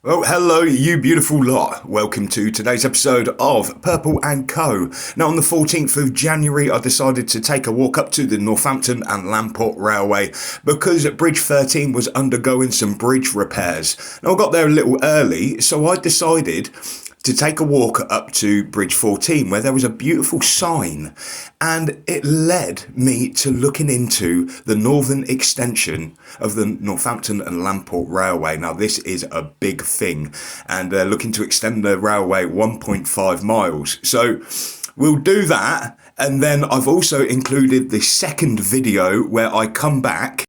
Well, hello, you beautiful lot. Welcome to today's episode of Purple & Co. Now, on the 14th of January, I decided to take a walk up to the Northampton and Lamport Railway because Bridge 13 was undergoing some bridge repairs. Now, I got there a little early, so I decided to take a walk up to Bridge 14 where there was a beautiful sign, and it led me to looking into the Northern Extension of the Northampton and Lamport Railway. Now, this is a big thing, and they're looking to extend the railway 1.5 miles. So we'll do that, and then I've also included the second video where I come back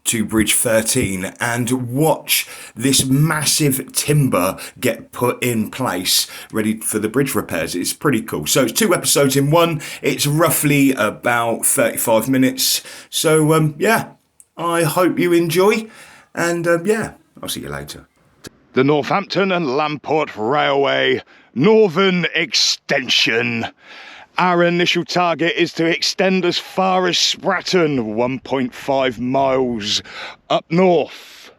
to Bridge 13 and watch this massive timber get put in place ready for the bridge repairs. It's pretty cool. So it's 2 episodes in one. It's roughly about 35 minutes. So yeah, I hope you enjoy, and yeah, I'll see you later. The Northampton and Lamport Railway Northern Extension. Our initial target is to extend as far as Spratton, 1.5 miles up north.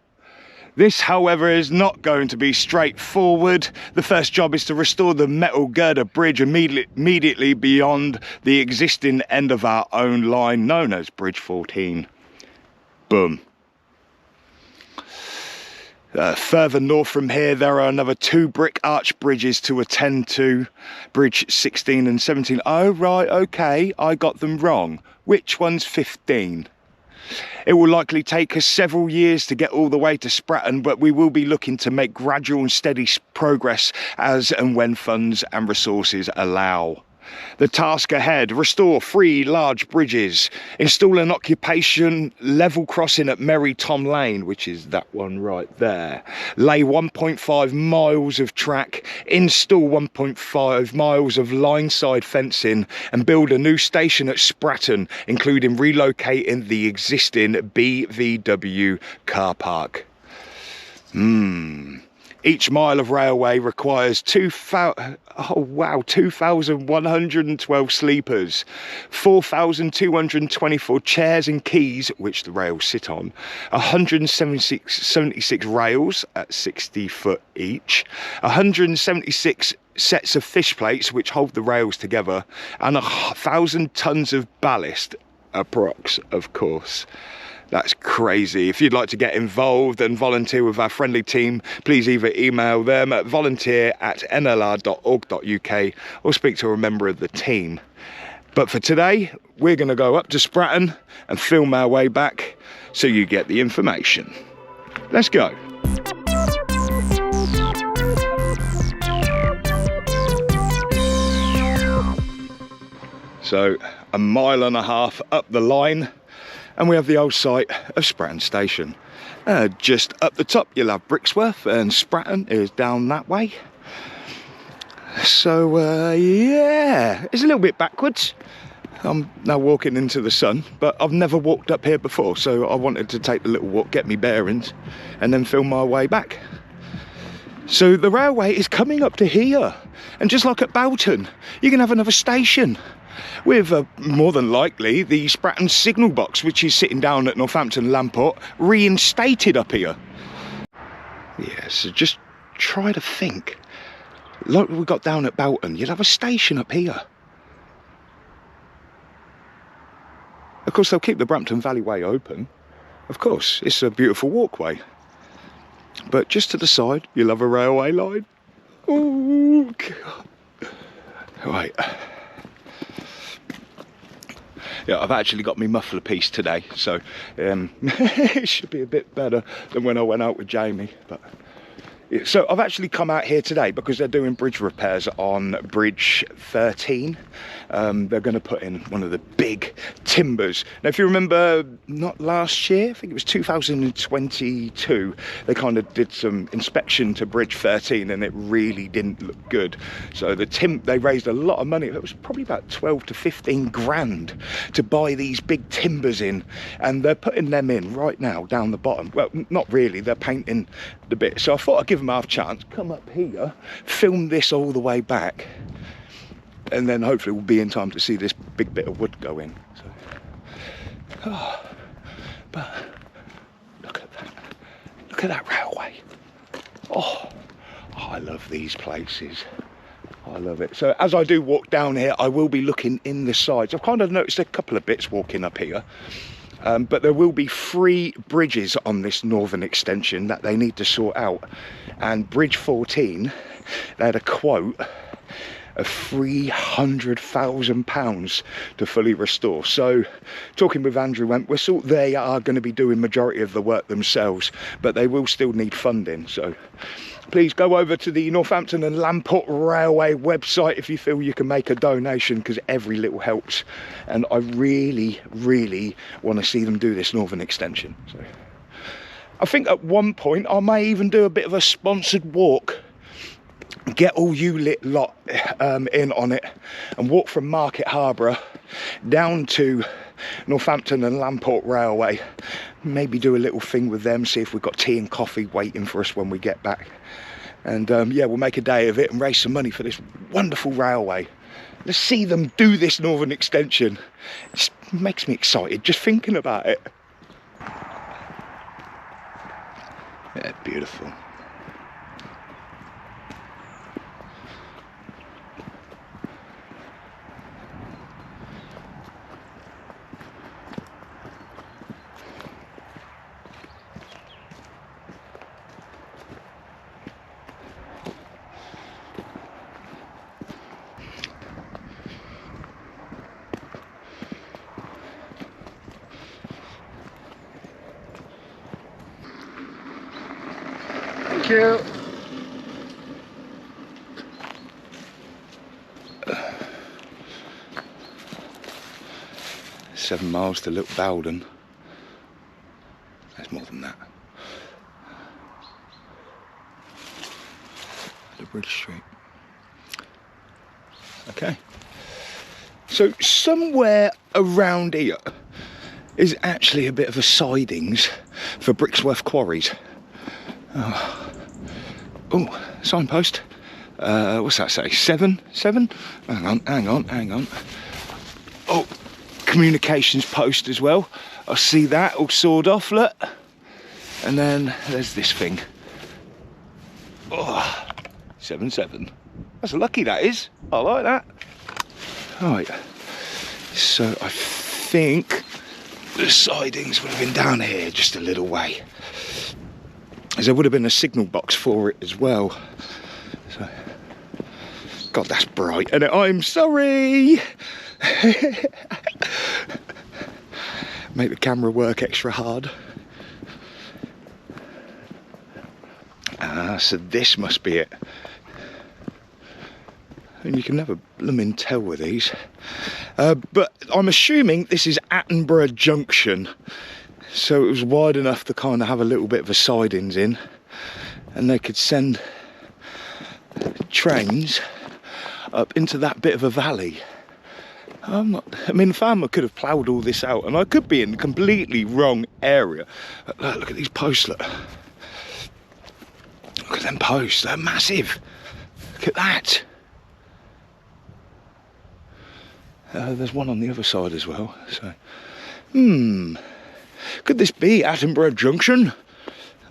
This, however, is not going to be straightforward. The first job is to restore the metal girder bridge immediately beyond the existing end of our own line, known as Bridge 14. Boom. Further north from here, there are another 2 brick arch bridges to attend to, Bridge 16 and 17. Oh, right, okay, I got them wrong. Which one's 15? It will likely take us several years to get all the way to Spratton, but we will be looking to make gradual and steady progress as and when funds and resources allow. The task ahead: restore 3 large bridges, install an occupation level crossing at Merry Tom Lane, which is that one right there, lay 1.5 miles of track, install 1.5 miles of line-side fencing, and build a new station at Spratton, including relocating the existing BVW car park. Each mile of railway requires 2,112 sleepers, 4,224 chairs and keys, which the rails sit on, 176 rails at 60 foot each, 176 sets of fish plates which hold the rails together, and 1,000 tons of ballast, approx, of course. That's crazy. If you'd like to get involved and volunteer with our friendly team, please either email them at volunteer@nlr.org.uk or speak to a member of the team. But for today, we're going to go up to Spratton and film our way back so you get the information. Let's go. So, 1.5 miles up the line, and we have the old site of Spratton Station. Just up the top you'll have Brixworth, and Spratton is down that way. So yeah, it's a little bit backwards. I'm now walking into the sun, but I've never walked up here before, so I wanted to take the little walk, get me bearings, and then film my way back. So the railway is coming up to here, and just like at Boughton, you can have another station with more than likely the Spratton signal box, which is sitting down at Northampton Lamport, reinstated up here. Yeah, so just try to think. Like we got down at Boughton, you'd have a station up here. Of course, they'll keep the Brampton Valley Way open. Of course, it's a beautiful walkway. But just to the side, you'll have a railway line. Oh, God. Right. Yeah, I've actually got my muffler piece today, so it should be a bit better than when I went out with Jamie. But so I've actually come out here today because they're doing bridge repairs on Bridge 13. They're going to put in one of the big timbers. Now, if you remember, not last year, I think it was 2022, they kind of did some inspection to Bridge 13 and it really didn't look good. So they raised a lot of money. It was probably about 12 to 15 grand to buy these big timbers in, and they're putting them in right now down the bottom. Well, not really, they're painting the bit. So I thought I'd give them half a chance, come up here, film this all the way back, and then hopefully we'll be in time to see this big bit of wood go in. So, but look at that railway. Oh, I love these places. I love it. So as I do walk down here, I will be looking in the sides. I've kind of noticed a couple of bits walking up here. But there will be 3 bridges on this northern extension that they need to sort out. And Bridge 14, they had a quote of £300,000 to fully restore. So talking with Andrew Wentwhistle, they are going to be doing majority of the work themselves, but they will still need funding. So please go over to the Northampton and Lamport Railway website if you feel you can make a donation, because every little helps. And I really, really want to see them do this northern extension. So I think at one point I may even do a bit of a sponsored walk. Get all you lot in on it and walk from Market Harborough down to Northampton and Lamport Railway. Maybe do a little thing with them, see if we've got tea and coffee waiting for us when we get back. And yeah, we'll make a day of it and raise some money for this wonderful railway. Let's see them do this northern extension. It just makes me excited just thinking about it. Yeah, beautiful. Thank you. Seven miles to Little Bowden. That's more than that. The Bridge Street. Okay. So somewhere around here is actually a bit of a sidings for Brixworth Quarries. Oh, signpost. What's that say? 7? Hang on. Oh, communications post as well. I see that all sawed off, look. And then there's this thing. Oh, 7. That's lucky, that is. I like that. Right. So I think the sidings would have been down here just a little way. As there would have been a signal box for it as well. So, God, that's bright. And I'm sorry. Make the camera work extra hard. Ah, so this must be it. And you can never blooming tell with these. But I'm assuming this is Attenborough Junction. So it was wide enough to kind of have a little bit of a sidings in. And they could send trains up into that bit of a valley. I mean, the farmer could have ploughed all this out, and I could be in the completely wrong area. But look at these posts, look. Look at them posts, they're massive. Look at that. There's one on the other side as well. So, could this be Attenborough Junction?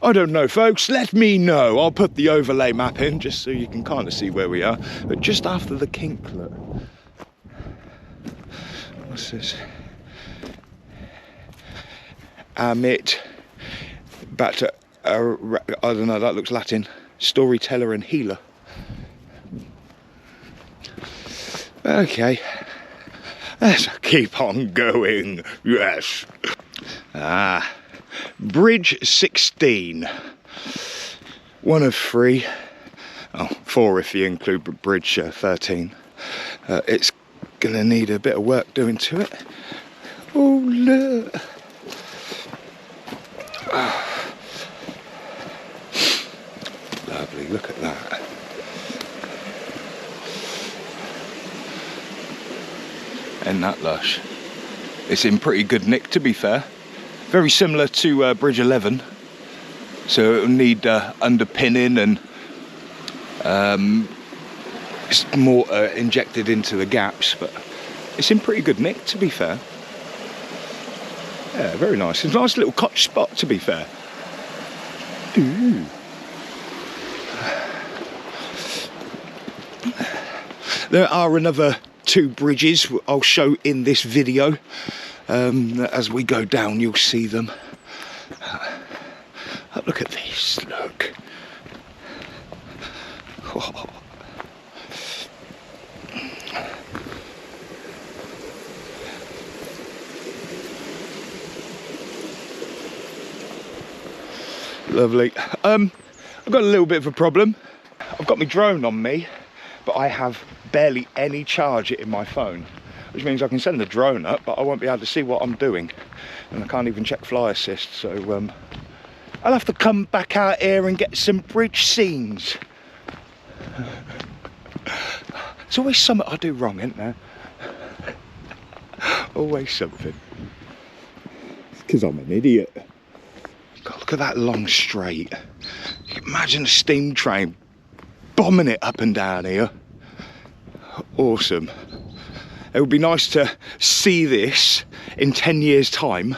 I don't know, folks, let me know. I'll put the overlay map in just so you can kind of see where we are. But just after the kink, look. What's this? Amit, back to, I don't know, that looks Latin. Storyteller and healer. Okay. Let's keep on going, yes. Ah, Bridge 16. One of 3. Oh, 4 if you include Bridge 13. It's gonna need a bit of work doing to it. Oh, look. Oh. Lovely, look at that. Ain't that lush? It's in pretty good nick, to be fair. Very similar to Bridge 11. So it'll need underpinning and it's more injected into the gaps, but it's in pretty good nick, to be fair. Yeah, very nice. It's a nice little cottage spot, to be fair. Ooh. There are another 2 bridges I'll show in this video. As we go down, you'll see them. Oh, look at this, look. Oh. Lovely. I've got a little bit of a problem. I've got my drone on me, but I have barely any charge in my phone, which means I can send the drone up, but I won't be able to see what I'm doing, and I can't even check fly assist. So I'll have to come back out here and get some bridge scenes. It's always something I do wrong, isn't there? Always something. It's because I'm an idiot. God, look at that long straight. Imagine a steam train bombing it up and down here. Awesome. It would be nice to see this in 10 years' time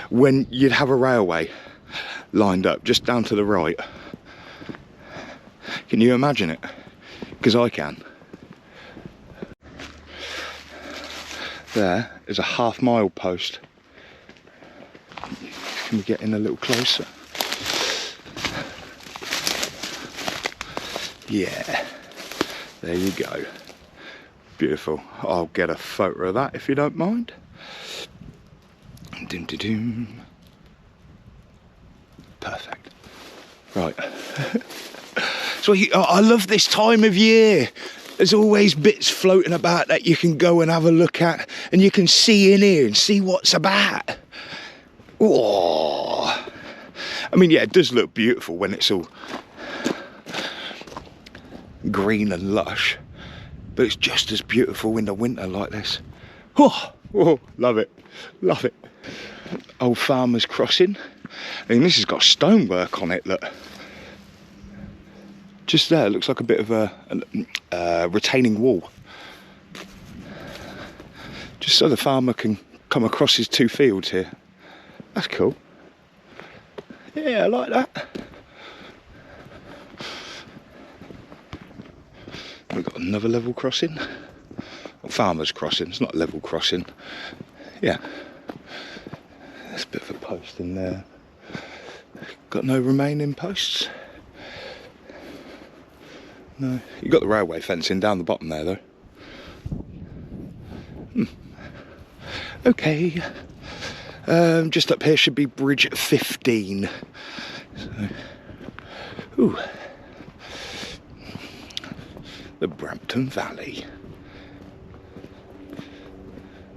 when you'd have a railway lined up just down to the right. Can you imagine it? Because I can. There is a half-mile post. Can we get in a little closer? Yeah, there you go. Beautiful. I'll get a photo of that if you don't mind. Dim, dim, dim. Perfect. Right. So I love this time of year. There's always bits floating about that you can go and have a look at, and you can see in here and see what's about. Oh, I mean, yeah, it does look beautiful when it's all green and lush, but it's just as beautiful in the winter like this. Oh, love it, love it. Old Farmer's Crossing. I mean, this has got stonework on it, look. Just there, it looks like a bit of a retaining wall. Just so the farmer can come across his 2 fields here. That's cool. Yeah, I like that. We've got another level crossing. Or Farmer's Crossing, it's not a level crossing. Yeah. There's a bit of a post in there. Got no remaining posts. No. You've got the railway fencing down the bottom there though. Okay. Just up here should be bridge 15. So, ooh. The Brampton Valley.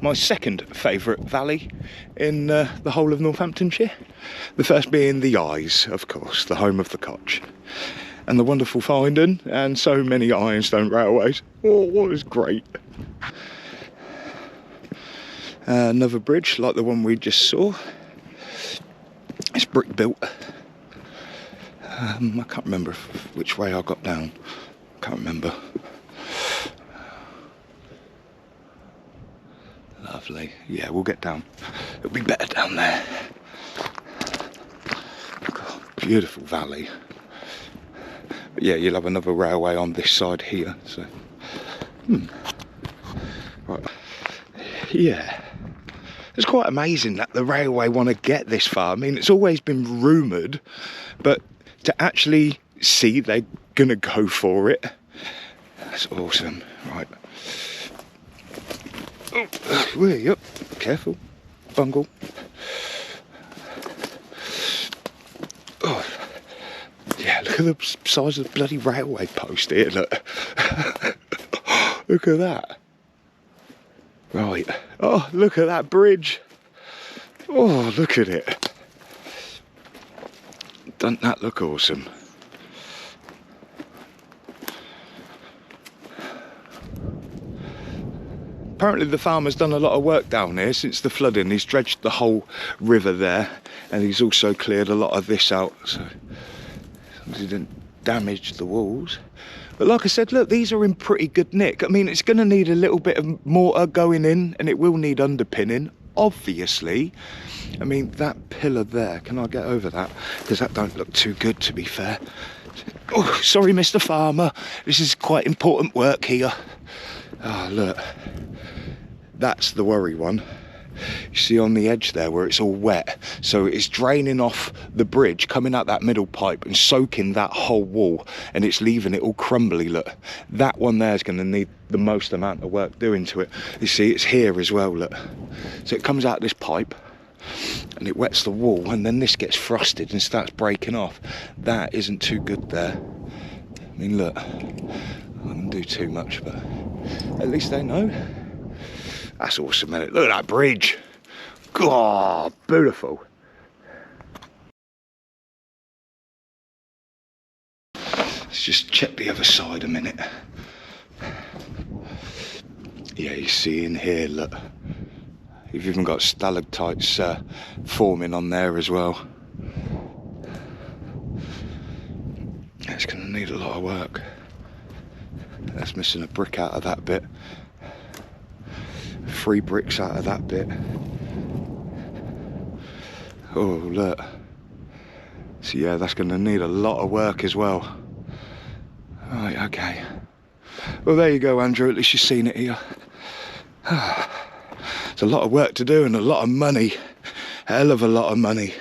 My second favourite valley in the whole of Northamptonshire. The first being the Eyes, of course, the home of the Koch. And the wonderful Findon, and so many ironstone railways. Oh, what was great. Another bridge like the one we just saw. It's brick built. I can't remember which way I got down. Can't remember. Lovely. Yeah, we'll get down. It'll be better down there. God, beautiful valley. But yeah, you'll have another railway on this side here. So, right. Yeah. It's quite amazing that the railway want to get this far. I mean, it's always been rumoured, but to actually see they're going to go for it, that's awesome. Right. Oh, way up. Careful. Bungle. Oh. Yeah, look at the size of the bloody railway post here, look. Look at that. Right. Oh, look at that bridge. Oh, look at it. Doesn't that look awesome? Apparently the farmer's done a lot of work down here since the flooding. He's dredged the whole river there, and he's also cleared a lot of this out, so he didn't damage the walls. But like I said, look, these are in pretty good nick. I mean, it's going to need a little bit of mortar going in, and it will need underpinning, obviously. I mean, that pillar there, can I get over that? Because that don't look too good, to be fair. Oh, sorry, Mr. Farmer. This is quite important work here. Ah, look, that's the worry one. You see on the edge there where it's all wet, so it's draining off the bridge, coming out that middle pipe and soaking that whole wall, and it's leaving it all crumbly. Look, that one there is going to need the most amount of work doing to it. You see it's here as well, look. So it comes out this pipe and it wets the wall, and then this gets frosted and starts breaking off. That isn't too good there. I mean, look, I wouldn't do too much, but at least they know. That's awesome, isn't it? Look at that bridge. God, beautiful. Let's just check the other side a minute. Yeah, you see in here, look. You've even got stalactites forming on there as well. It's going to need a lot of work. That's missing a brick out of that bit. 3 bricks out of that bit. Oh, look. So yeah, that's going to need a lot of work as well. Right, okay. Well, there you go, Andrew. At least you've seen it here. It's a lot of work to do and a lot of money. Hell of a lot of money.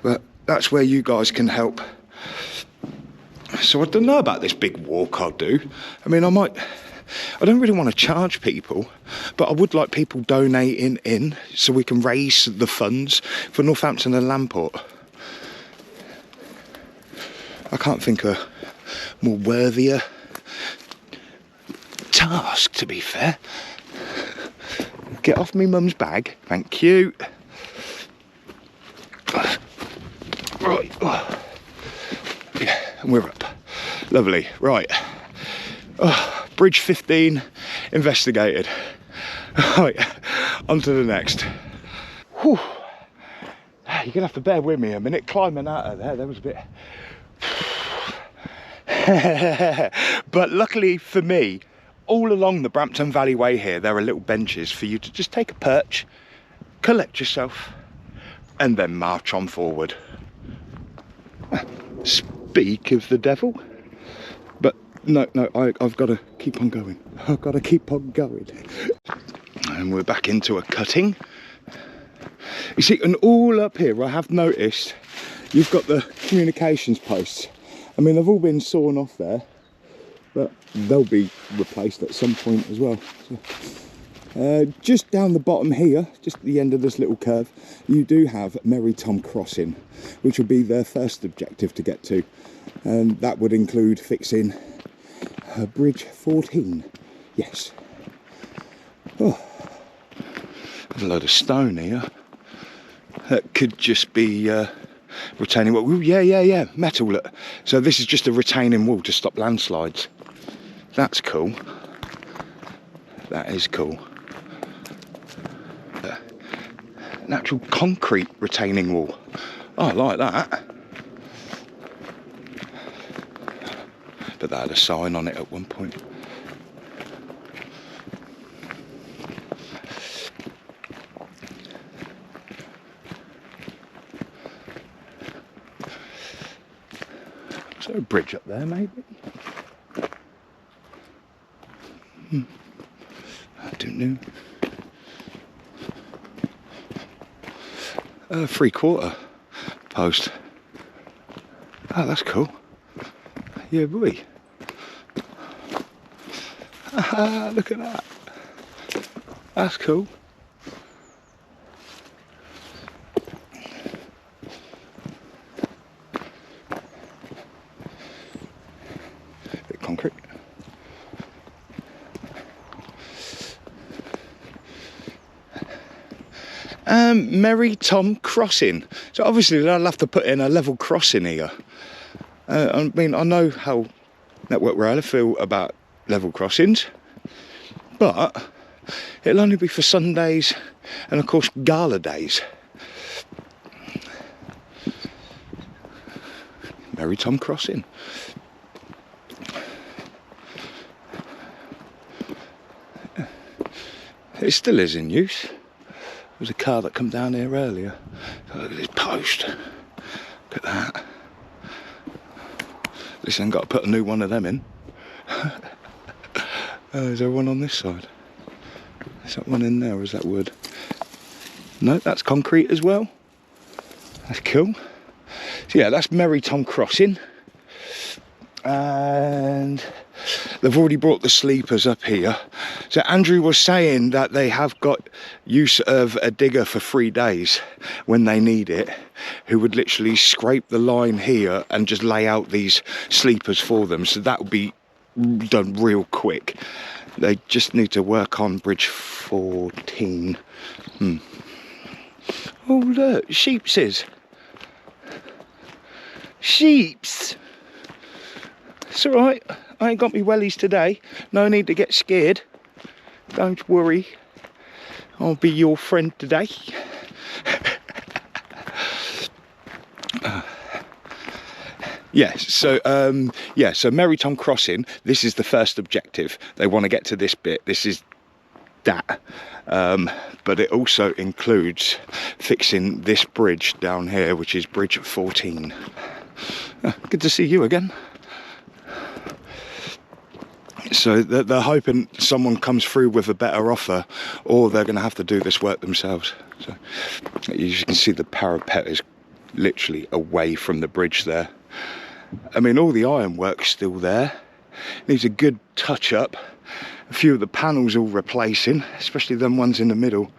But that's where you guys can help. So I don't know about this big walk I'll do. I mean, I don't really want to charge people, but I would like people donating in so we can raise the funds for Northampton and Lamport. I can't think of a more worthier task, to be fair. Get off me mum's bag, thank you. Right, yeah, and we're up. Lovely, right. Oh, bridge 15 investigated. Right, on to the next. Whew. You're gonna have to bear with me a minute. Climbing out of there was a bit. But luckily for me, all along the Brampton Valley Way here, there are little benches for you to just take a perch, collect yourself, and then march on forward. Speak of the devil. But no, I've got to keep on going. I've got to keep on going. And we're back into a cutting. You see, and all up here, I have noticed, you've got the communications posts. I mean, they've all been sawn off there, but they'll be replaced at some point as well. So, just down the bottom here, just at the end of this little curve, you do have N.L.R Crossing, which will be their first objective to get to. And that would include fixing Bridge 14. Yes. Oh. There's a load of stone here. That could just be retaining wall. Ooh, yeah, metal. Look. So this is just a retaining wall to stop landslides. That's cool. That is cool. An actual concrete retaining wall. Oh, I like that. But that had a sign on it at one point. Is there a bridge up there, maybe? I don't know. 3/4 post. Oh, that's cool. Yeah, boy. Look at that. That's cool. Bit of concrete. N.L.R Crossing. So obviously they'll have to put in a level crossing here. I mean, I know how Network Rail feel about level crossings, but it'll only be for Sundays and of course gala days. N.L.R Crossing. It still is in use. There was a car that come down here earlier. Look at this post. Look at that. At least I ain't got to put a new one of them in. Is there one on this side? Is that one in there, or is that wood? No, that's concrete as well. That's cool. So yeah, that's Merryton Crossing. And they've already brought the sleepers up here. So Andrew was saying that they have got use of a digger for 3 days when they need it, who would literally scrape the line here and just lay out these sleepers for them. So that would be done real quick. They just need to work on bridge 14. Oh look, sheepses. Sheeps. It's alright, I ain't got me wellies today. No need to get scared. Don't worry. I'll be your friend today. Yes, so Merryton Crossing, this is the first objective. They want to get to this bit. This is that. But it also includes fixing this bridge down here, which is bridge 14. Good to see you again. So they're hoping someone comes through with a better offer, or they're going to have to do this work themselves. So you can see the parapet is literally away from the bridge there. I mean, all the ironwork's still there. Needs a good touch up. A few of the panels all replacing, especially them ones in the middle.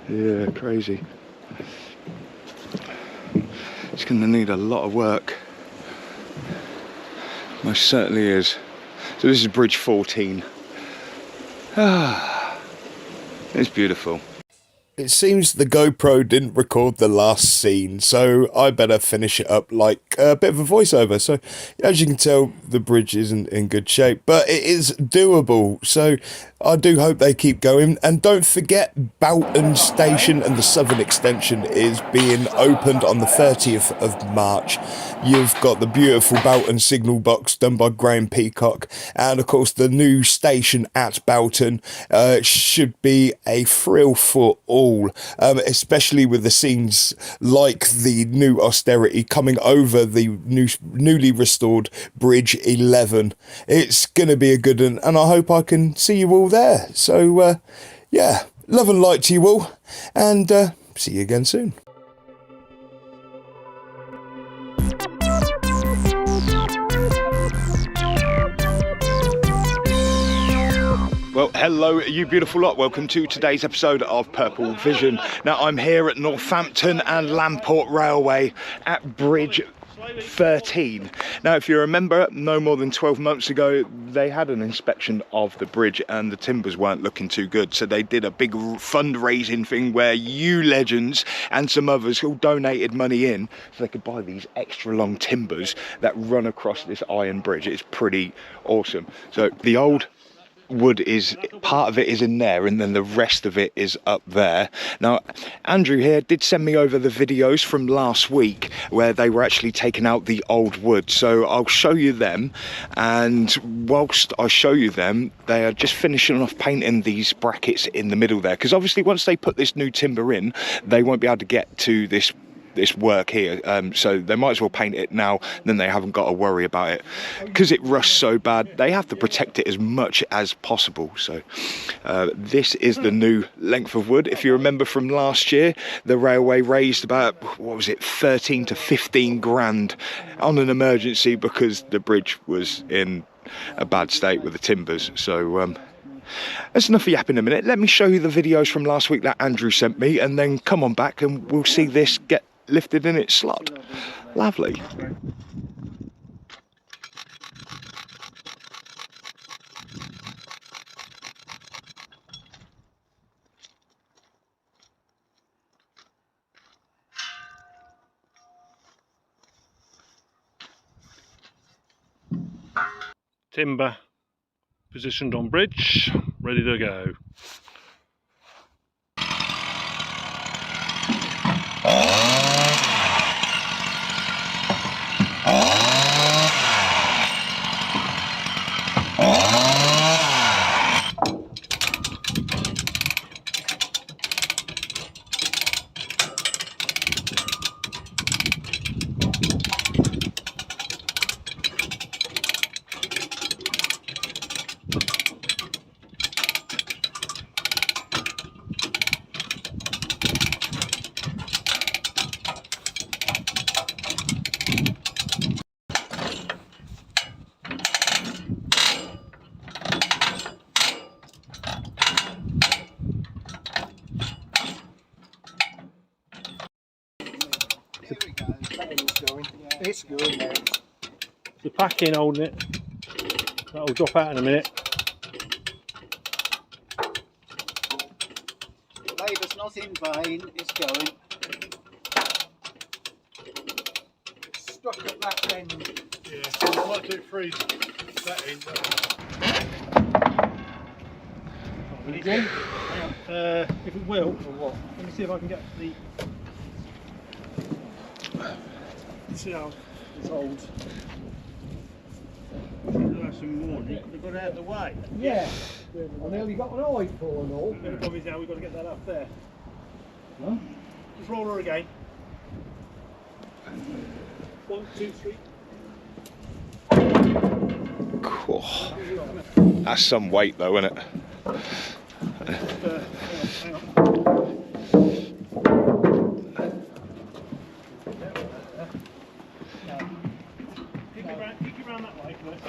Yeah, crazy. It's going to need a lot of work. Most certainly is. So this is bridge 14. It's beautiful. It seems the GoPro didn't record the last scene, so I better finish it up like a bit of a voiceover. So, as you can tell, the bridge isn't in good shape, but it is doable. So, I do hope they keep going. And don't forget, Boughton Station and the Southern Extension is being opened on the 30th of March. You've got the beautiful Boughton signal box done by Graham Peacock, and of course the new station at Boughton should be a thrill for all, especially with the scenes like the new austerity coming over the newly restored Bridge 11. It's going to be a good one, and I hope I can see you all there. So yeah, love and light to you all, and see you again soon. Well, hello, you beautiful lot. Welcome to today's episode of Purple Vision. Now, I'm here at Northampton and Lamport Railway at Bridge 13. Now, if you remember, no more than 12 months ago, they had an inspection of the bridge and the timbers weren't looking too good. So they did a big fundraising thing where you legends and some others all donated money in so they could buy these extra long timbers that run across this iron bridge. It's pretty awesome. So the old wood is part of it is in there, and then the rest of it is up there. Now, Andrew here did send me over the videos from last week where they were actually taking out the old wood, so I'll show you them. And whilst I show you them, they are just finishing off painting these brackets in the middle there, because obviously once they put this new timber in, they won't be able to get to this work here, so they might as well paint it now, then they haven't got to worry about it. Because it rusts so bad, they have to protect it as much as possible. So this is the new length of wood. If you remember from last year, the railway raised about, what was it, 13 to 15 grand on an emergency because the bridge was in a bad state with the timbers. So that's enough of yapping a minute. Let me show you the videos from last week that Andrew sent me, and then come on back and we'll see this get lifted in its slot. Lovely. Timber positioned on bridge, ready to go. It's good, mate. The packing holding it. That'll drop out in a minute. Labour's not in vain, it's going. It's stuck at that end. Yeah, I might do it freeze that end. If it will, or what? Let me see if I can get the. See how this holds. Have some more. You could have got out of the way. Yeah. I nearly got an eye for and all. The problem is now we've got to get that up there. Huh? Just roll her again. 1, 2, 3. Cool. That's some weight though, isn't it? Hang on. Kick it round that way first.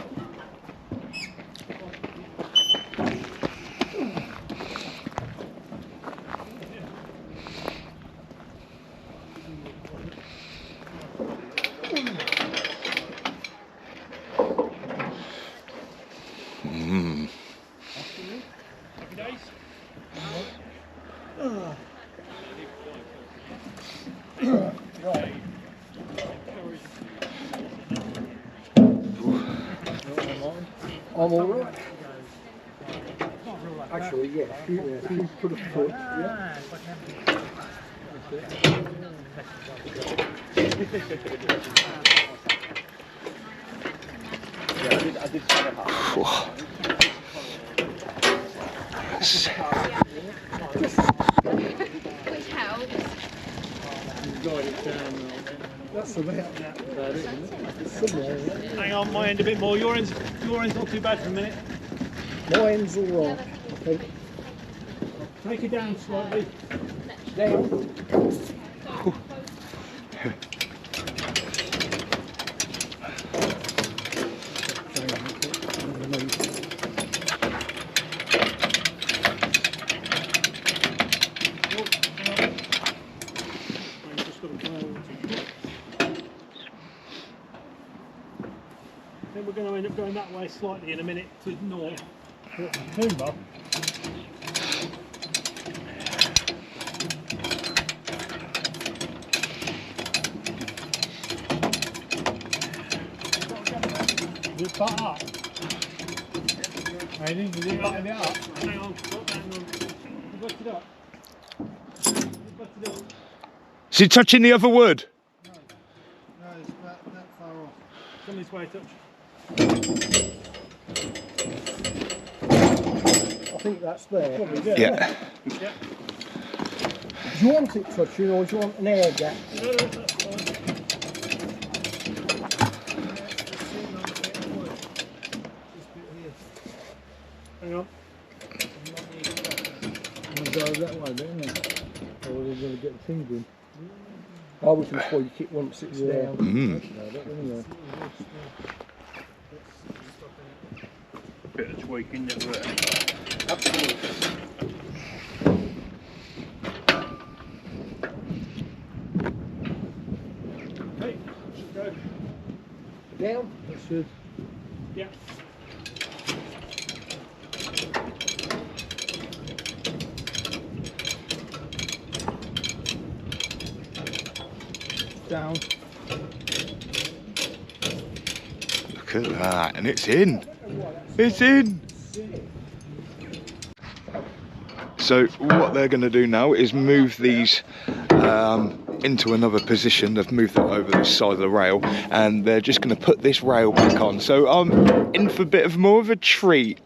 Happy days? I'm alright. Actually, yeah. You put a foot. Yeah. I did have a Which helps. That's about it, isn't it? It's somewhere. Hang on, my end a bit more. Your end's not too bad for a minute. My end's alright, I think. Take it down slightly. Down. I think we're going to end up going that way slightly in a minute to the north. Timber. Is it butt up? Ready? Is it butting it up? Hang on, hang on. You butted it up. You butted it up. Is it touching the other wood? No, it's about that far off. Come this way, touch. I think that's there. Probably there. Yeah. Yeah. Do you want it touching or do you want an air gap? No, that's fine. Hang on. Go that way, don't you? Or we're going to get the tingling. Oh, we can tweak it once it's down. Bit of tweaking never hurt. Absolutely. Okay, should go. Down? That should. Yeah. Down. Look at that, and it's in. It's in. So what they're going to do now is move these into another position. They've moved them over this side of the rail, and they're just going to put this rail back on. So I'm in for a bit of more of a treat.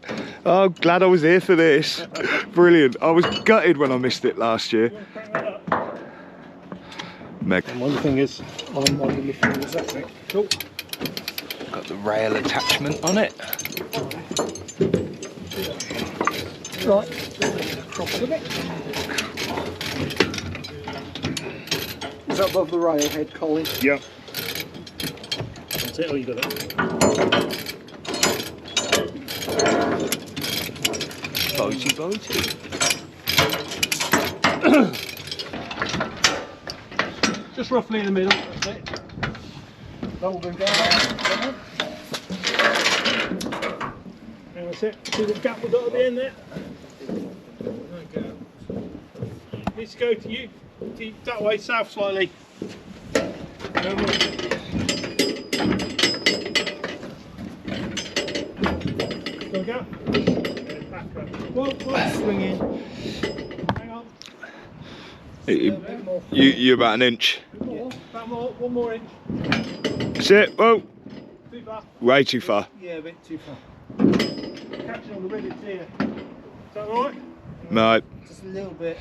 Oh, glad I was here for this. Brilliant. I was gutted when I missed it last year. Meg. And one thing is, I'm holding my fingers up there. Cool. Got the rail attachment on it. Right. Cross a bit. Is that above the railhead, Colin? yeah. That's it, oh, you got it. Boaty, boaty. Just roughly in the middle, that's it. Double down. And that's it. See the gap we've got at the end there? Needs to go to you. That way, south slightly. No more. Still go. Back up. Whoa, swing in. Hang on. You're about an inch. About more, 1 more inch. That's it. Whoa. Too far. Way too far. Yeah, a bit too far. Catching on the rivets here. Is that alright? No. Just a little bit.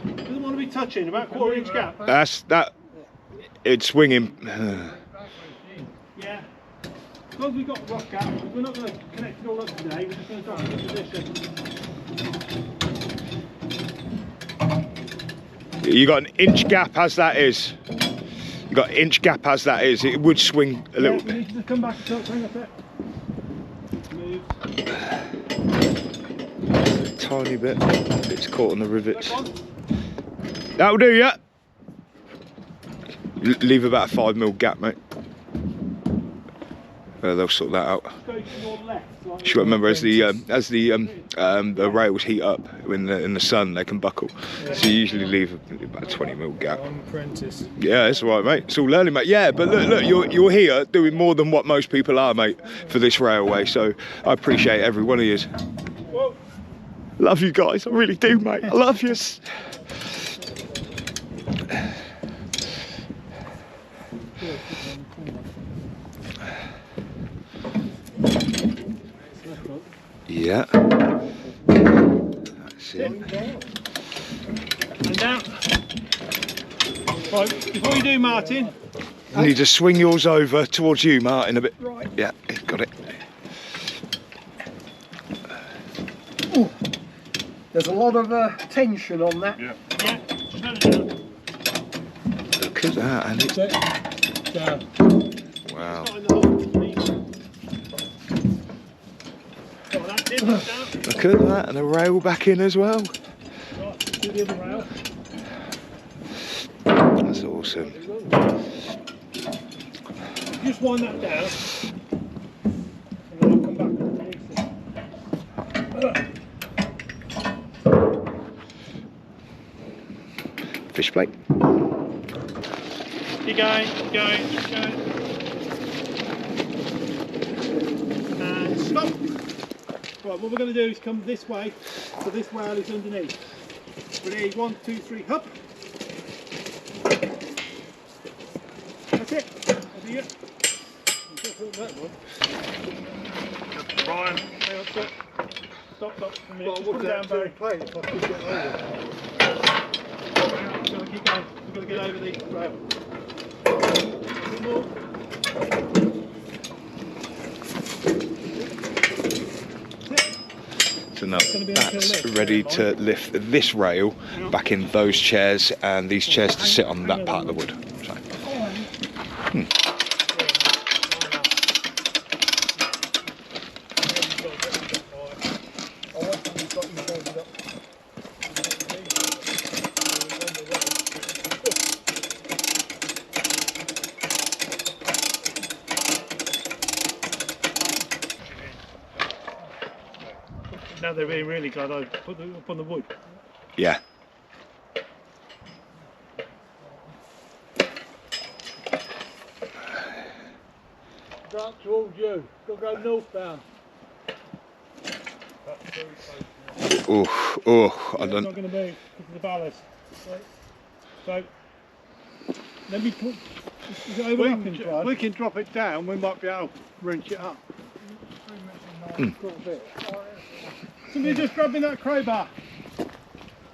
Doesn't want to be touching, about 1/4 inch gap. That's that. It's swinging. Yeah. As long as we've got a rock gap, we're not going to connect it all up today, we're just going to drop it in position. You got an inch gap as that is. You got inch gap as that is. It would swing a little You bit. need to just come back and start swing up it. Move. Tiny bit. It's caught on the rivets. Back on. That'll do, yeah. Leave about a 5mm gap, mate. They'll sort that out. Go to your left. So You got to remember, as the rails heat up in the sun, they can buckle. So you usually leave about a 20mm gap. I'm apprentice. Yeah, that's all right, mate. It's all learning, mate. Yeah, but look, you're here doing more than what most people are, mate, for this railway. So I appreciate every one of you. Whoa. Love you guys, I really do, mate. I love you. Yeah. That's it. And down. Right, before you do, Martin. You need to swing yours over towards you, Martin, a bit. Right. Yeah, got it. There's a lot of tension on that. Yeah. Slow it down. Look at that, and it. Down. Wow. Not in the hole, please. Got that in, down. Look at that, and a rail back in as well. Right, do the other rail. That's awesome. Just wind that down. And then I'll come back and release it. Fish plate. Keep going, keep going, keep going. And stop. Right, what we're going to do is come this way, so this rail is underneath. Ready, 1, 2, 3, hop. That's it. Over here. Brian. Hang on, stop. Stop, stop. A minute. Just put it down, Barry. Plate if I could get over. We've got to keep going. We've got to get over the rail. A bit more. So now gonna be until that's lift. ready to lift this rail back in those chairs and these chairs to sit on that part of the wood. So. Now they're being really glad I put them up on the wood. Yeah. Right towards you. Got to go northbound. Oh, I It's don't. not going to move because of the ballast. So, let me put. Is it overlapping, Brad? We can drop it down. We might be able to wrench it up. Somebody just grabbing that crowbar.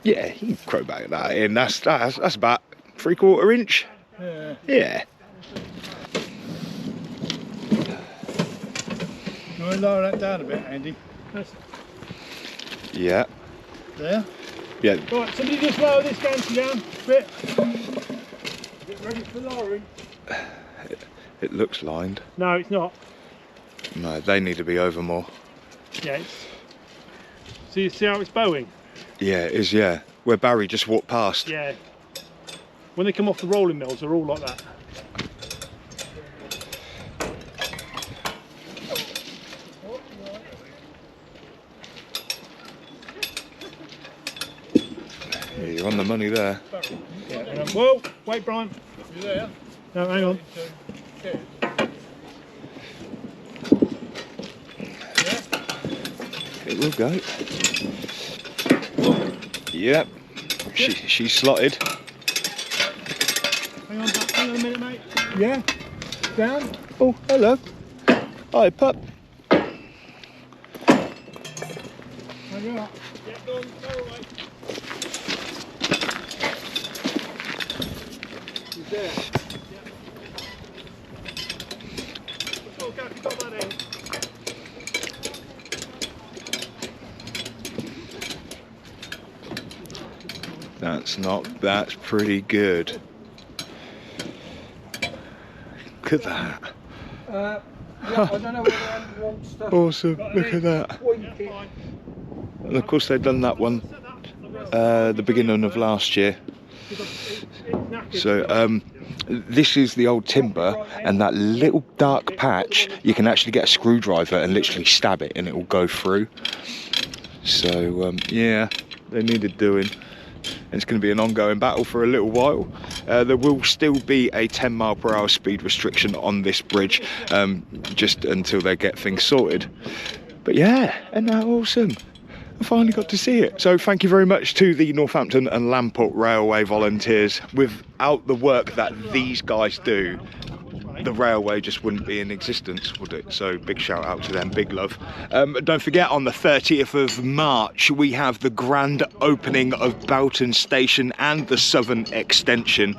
Yeah, you can crowbar that in. That's about 3/4 inch. Yeah. Yeah. You want to lower that down a bit, Andy? Yeah. There. Yeah. Right, somebody just lower this gantry down a bit. Get ready for lowering. It looks lined. No, it's not. No, they need to be over more. Yeah, it's. So you see how it's bowing? Yeah, it is. Yeah. Where Barry just walked past. Yeah. When they come off the rolling mills, they're all like that. you're on the money there. Yeah, hang on. Whoa, wait, Brian. You there? No, hang on. It will go. Yep. She's slotted. Hang on a minute, mate. Yeah. Down. Oh, hello. Hi, pup. Hang on. Yeah, go on, go away. He's there. Oh, Gav, you got that in. That's pretty good. Look at that. Yeah, I don't know whether Andy wants to Awesome. Look at that. point it. And of course they've done that one the beginning of last year. So this is the old timber, and that little dark patch you can actually get a screwdriver and literally stab it and it will go through. So yeah, they needed doing. And it's going to be an ongoing battle for a little while. There will still be a 10 mile per hour speed restriction on this bridge, just until they get things sorted. But yeah, and now awesome. I finally got to see it. So thank you very much to the Northampton and Lamport Railway volunteers. Without the work that these guys do, the railway just wouldn't be in existence, would it? So big shout out to them, big love. Don't forget, on the 30th of March we have the grand opening of Brampton Station and the Southern Extension.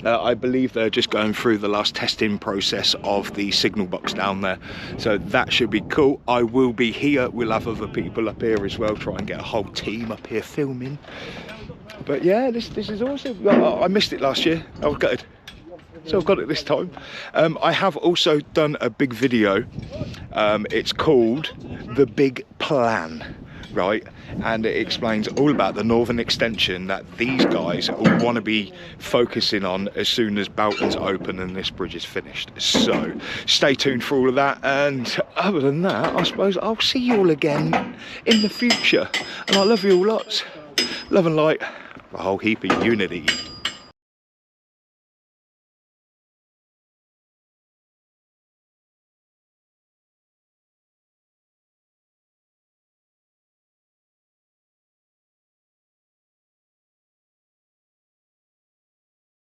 I believe they're just going through the last testing process of the signal box down there, so that should be cool. I will be here, we'll have other people up here as well, try and get a whole team up here filming. But yeah, this is awesome. I missed it last year, I was gutted. So I've got it this time. I have also done a big video. It's called The Big Plan, right? And it explains all about the Northern Extension that these guys all want to be focusing on as soon as Brampton's open and this bridge is finished. So stay tuned for all of that. And other than that, I suppose I'll see you all again in the future. And I love you all lots. Love and light, a whole heap of unity.